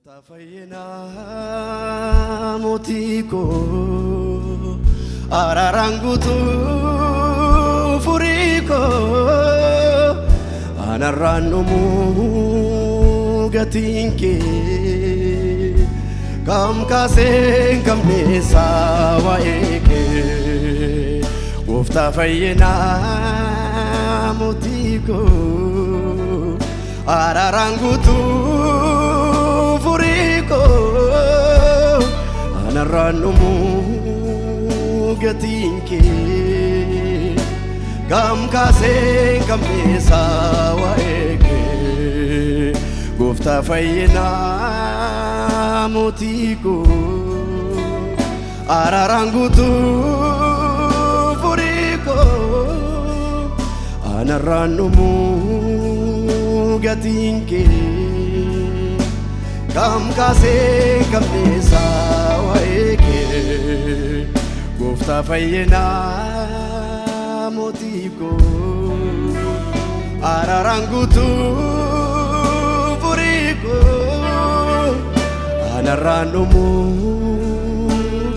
Tafayyina motiko ararangutu furiko anarranumu gatinke kam kasen kamnesa waeke Tafayyina motiko ararangutu Anarranumu gatinke kam kasen kamnesa waeke Tafayyina motiko ararangutu furiko Anarranumu gatinke kam kasen kamnesa waeke Tafayyina motiko ararangutu furiko anarranumu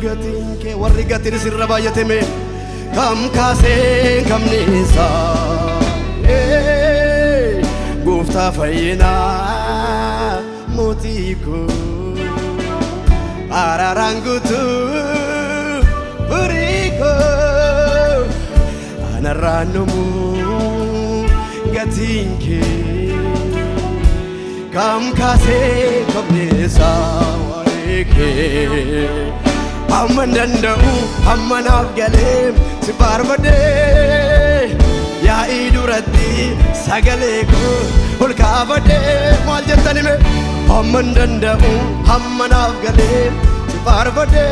gatinke warri gatin sirra baay'ateme kam kasen kamnesa Tafayyina motiko ararangutu furiko anarranumu gatinke kam kasen kamnesa waeke amman danda'u amman afgalem si barbade yaa'ii duratti sagalee koo ol kaafadhe maal jettanime amman danda'u amman afgalem si barbade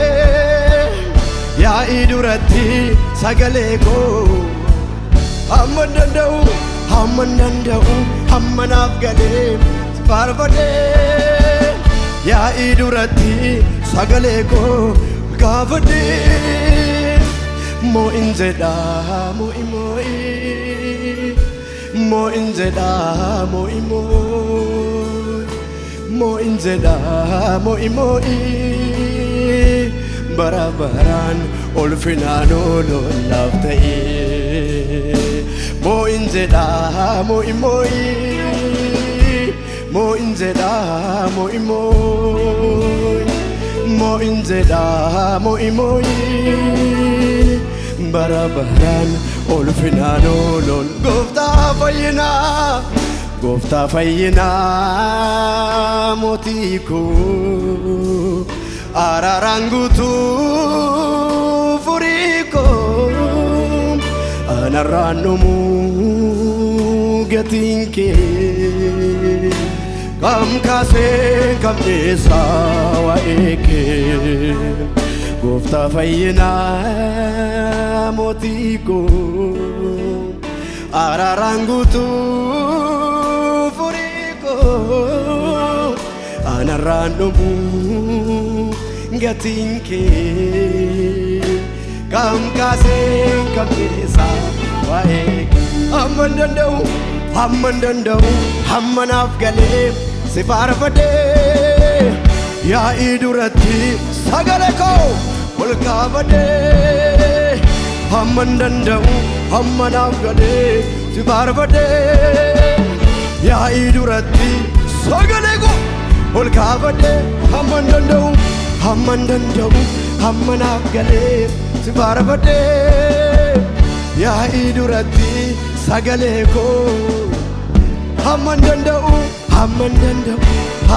yaa'ii duratti sagalee koo amman danda'u amman afgalem si barbade yaa'ii duratti sagalee koo kaafadhe mo injeda mo imoi mo injeda mo imoi mo injeda mo imoi barabaran olfinano lo laftai mo injeda mo imoi mo injeda mo imoi mo injeda mo imoi barabaran olfinano lol Tafayyina motiko ararangutu furiko anarranumu gatinke kam kasen kamnesa waeke Tafayyina motiko ararangutu furiko anarranumu gatinke kam kasen kamnesa waeke amman danda'u amman afgalem si barbade yaa'ii duratti sagalee koo ol kaafadhe amman danda'u amman afgalem si barbade yaa'ii duratti sagalee koo ol kaafadhe amman danda'u amman afgalem si barbade yaa'ii duratti sagalee koo amman danda'u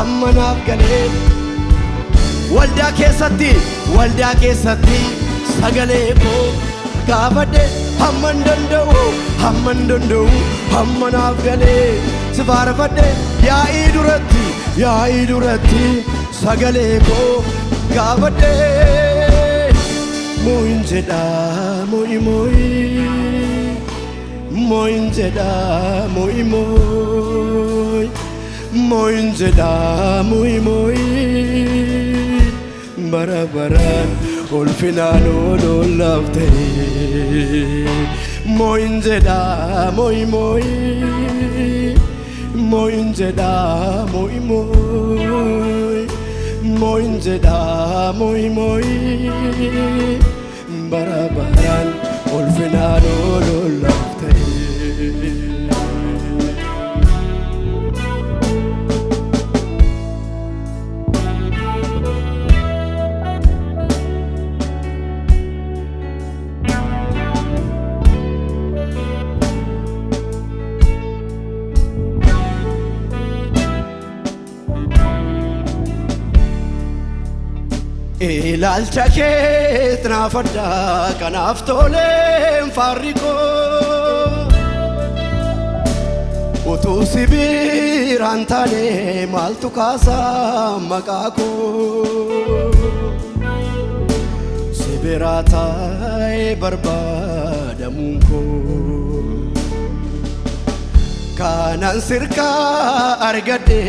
amman afgalem waldaa keessatti sagalee koo kaafadhe amman danda'u amman afgalem si barbade yaa'ii duratti sagalee koo kaafadhe mo injeda mo imoi mo injeda mo imoi mo injeda mo imoi barabaran olfinano lo laftai mo injeda mo imoi mo injeda mo imoi mo'injedha mo'i mo'i bara baraan ulfinaan ololaaf ta'e. Ilaalcha keet naaf addaa kanaaf toleen faarri koo utuu si biraan taane maaltu kaasaa maqaa koo si biraa taa'ee barbaadamuun koo kanan sirkaa argadhe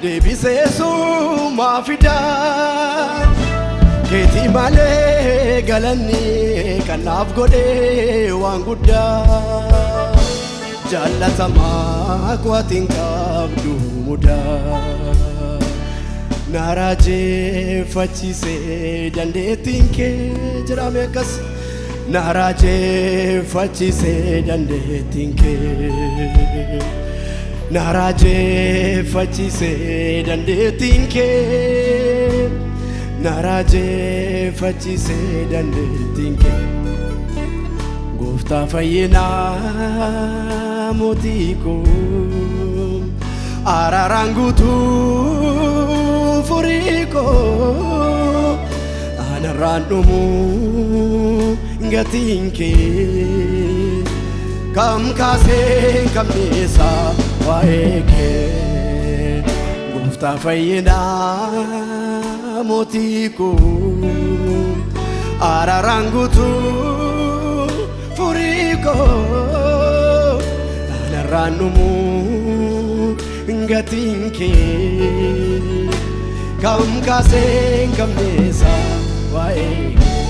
deebisee sumaa fidaa keeti malee galanni kanaaf godhe waan guddaa jaallatamaa kwaatiin qabdu mudaa na raajeffachiisee dandeettiin kee jedhame akkas na raajeffachiisee dandeettiin kee na raajeffachiisee dandeettiin kee na raajeffachiisee dandeettiin kee gooftaa fayyinaa mootii koo araaraan guutuu furii koo anarraan dhumu gatiin kee kam kaasee kam dhiyeessaa waa'ee kee gooftaa fayyinaa mooti koo araaraan guutuu furii koo anarraan dhumu gatiin kee kam kaasee kam dhiyeessaa waa'ee kee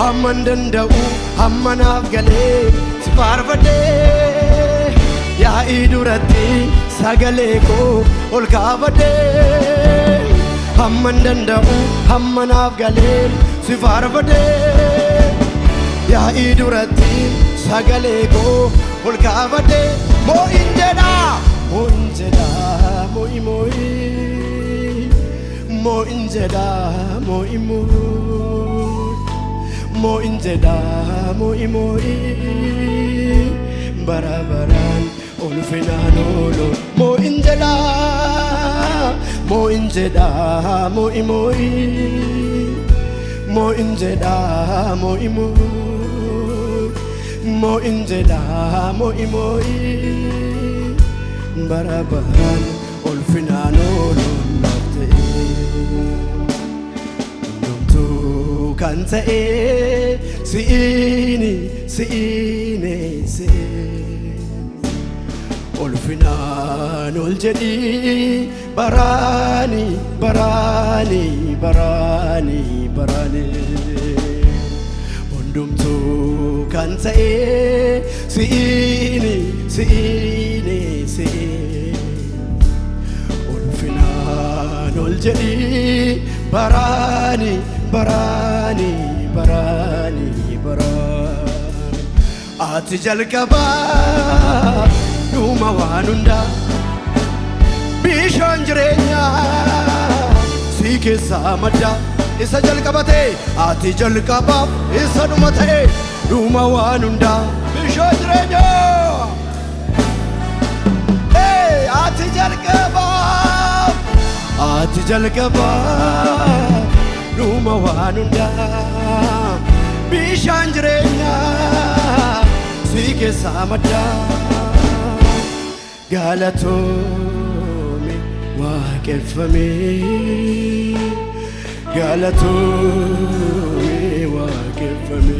hamman danda'u hamma naaf galee si faarfadhee yaa'ii duratti sagalee koo ol kaafadhee hamman danda'u hamma naaf galee si faarfadhee yaa'ii duratti sagalee koo ol kaafadhee moo'in jedha moo'in jedha moo'i moo'i moo'in jedha moo'i moo'i moo'in jedha moo'i moo'i bara baraan ulfinaan olo moo'in jedha moo'in jedha moo'i moo'i moo'in jedha moo'i moo'i moo'in jedha moo'i moo'i bara baraan ulfinaan olo naaf ta'e hundumtuu kan ta'e si'iini si'iini si'iini ulfinaan ol jedhii baraani baraani baraani baraani hundumtuu kan ta'e si'iini si'iini si'iini ulfinaan ol jedhii baraani baraani baraani baraani ati jalqabaa dhuma waan hundaa bishaan jireenyaa si keessaa madda isa jalqabate ati jalqabaaf isa dhuma ta'e dhuma waan hundaa bishaan jireenyaa ati jalqabaaf dhuma waan hundaa bishaan jireenyaa si keessaa madda galatoome waaqeffame galatoome waaqeffame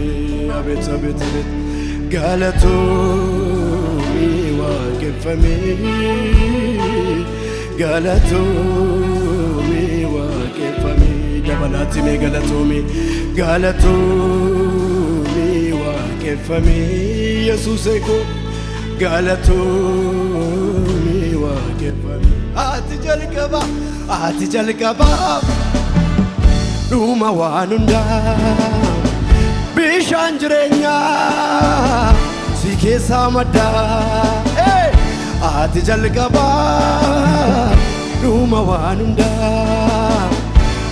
abet abet abet galatoome waaqeffame galatoome waaqeffame dabalaatti mee galatoome galatoome waaqeffame yesuus eekoo galatoome waaqeffame ati jalqaba dhuma waan hundaa bishaan jireenyaa si keessaa madda ati jalqaba dhuma waan hundaa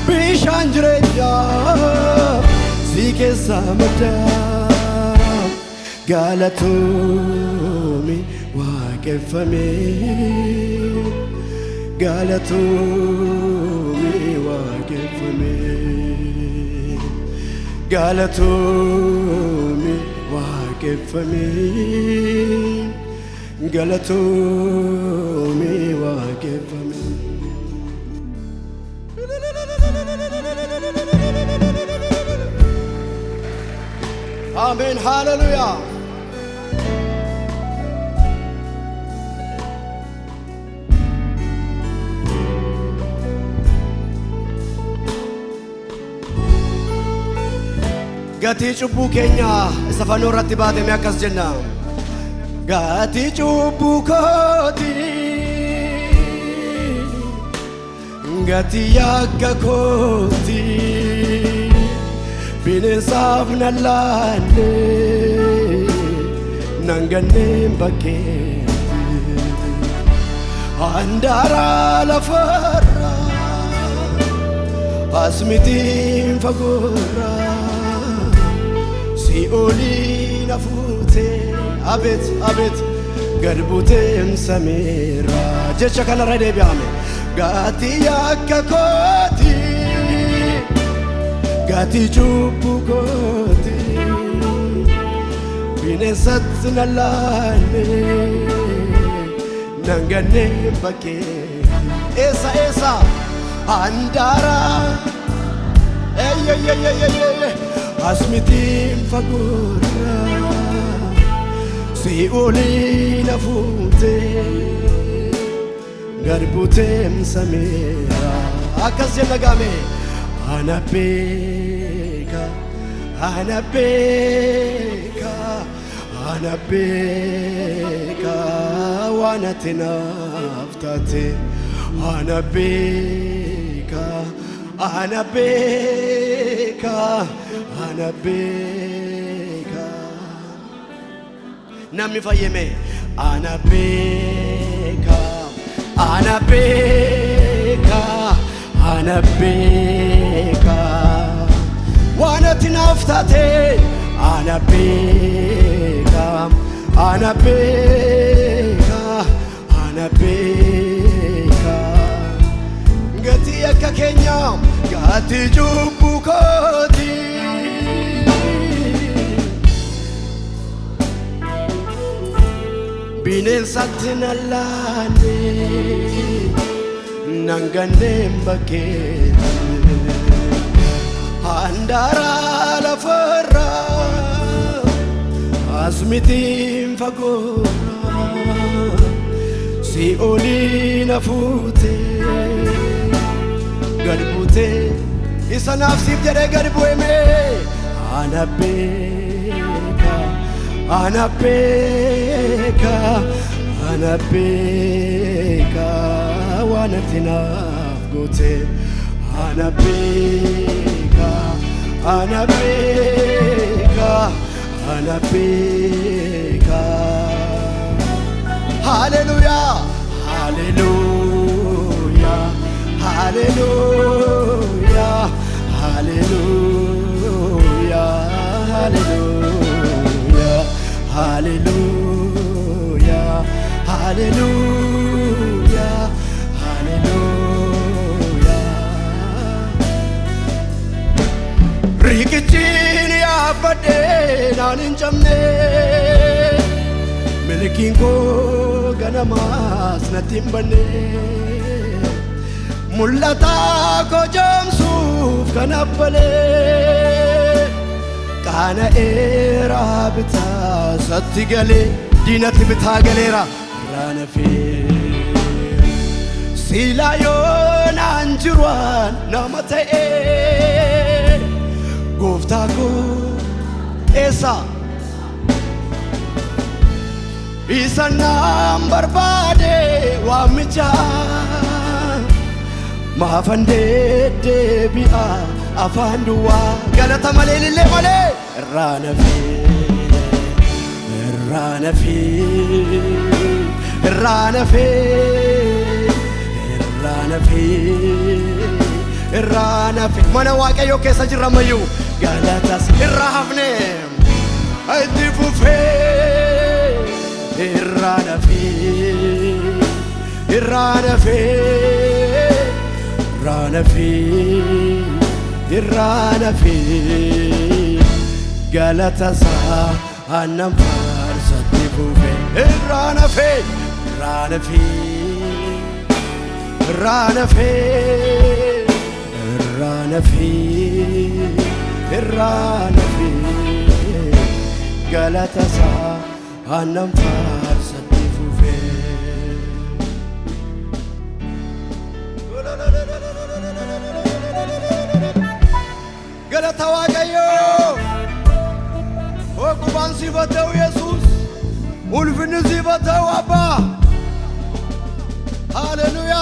bishaan jireenyaa si keessaa madda galatoomii waaqeffame galatoomii waaqeffame galatoomii waaqeffame galatoomii waaqeffame Amen hallelujah Gati cubbuu keenya isa fannoo irratti baatame akkas jenna Gati cubbuu kooti Gati yakka kooti bineensaaf nan laalle nan ganneen bakkeetti handaara lafarra asmitiin fagoorra Si'ooliin hafuute abet abet gad buuteen samiirra jecha kanarra deebi'ame Gati yakka kooti Gati cubbuu kooti bineensatti nan laalle nan ganneen bakkeetti eessa handaara asmitiin fagoorra si'ooliin hafuute gad buuteen samiirra akkas jenna gaame ana beeka waan ati naaf taate ana beeka namni fayyame ana beeka waan ati naaf taate ana beeka gati akka keenya gati cubbuu kooti bineensatti nan laalle nan ganneen bakkeetti handaara lafarra asmitiin fagoorra si'ooliin hafuute gad buute isa naaf siif jedhee gad bu'eme ana beeka waan ati naaf goote ana beeka hallelujah hallelujah hallelujah hallelujah hallelujah hallelujah hallelujah hallelujah rikichiin yaabbadhe naan hin cabne milikiin koo ganamaas natti hin banne mul'ata koo jaamsuuf kan abbalee qaana'eera bitaa satti galee diinatti bitaa galeera raana fee silaa yoo naan jiruun nama ta'ee gooftaa koo eessa Isanam barbade wamicha Mafande debia afandua galata malele male ranafi ranafi ranafi ranafi ranafi mana waaqayyo keessa jiramayu galatas irrahafne aytifufe ranafi ranafi ranafi ranafi galatasa anam farsati fufe ranafi ranafi ranafi ranafi ranafi galatasa anam farsati fufe galata waaqayyo oguban sifatau yesus ulfin sifatau abba ሃሌሉያ